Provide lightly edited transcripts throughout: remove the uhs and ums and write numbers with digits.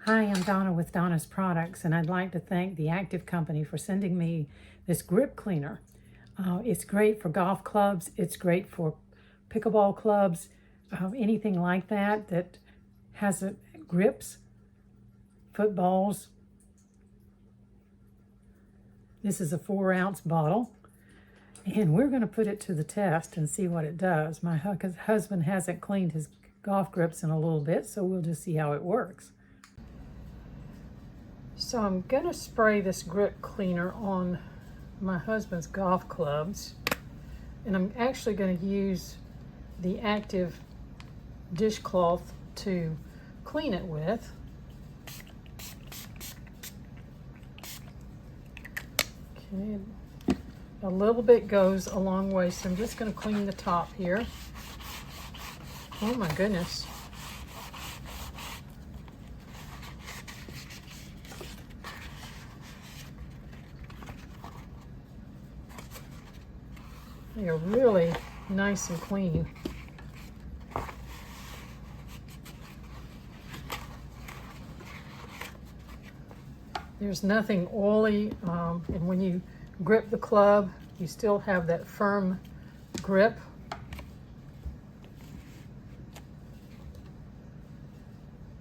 Hi, I'm Donna with Donna's Products, and I'd like to thank the Active Company for sending me this grip cleaner. It's great for golf clubs, it's great for pickleball clubs, anything like that that has grips, footballs. This is a 4-ounce bottle, and we're going to put it to the test and see what it does. My husband hasn't cleaned his golf grips in a little bit, so we'll just see how it works. So I'm going to spray this grip cleaner on my husband's golf clubs, and I'm actually going to use the Active dishcloth to clean it with. Okay, a little bit goes a long way, so I'm just going to clean the top here. Oh my goodness. They are really nice and clean. There's nothing oily, and when you grip the club, you still have that firm grip.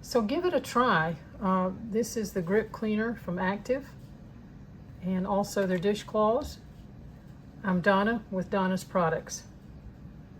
So give it a try. This is the grip cleaner from Active, and also their dishcloths. I'm Donna with Donna's Products.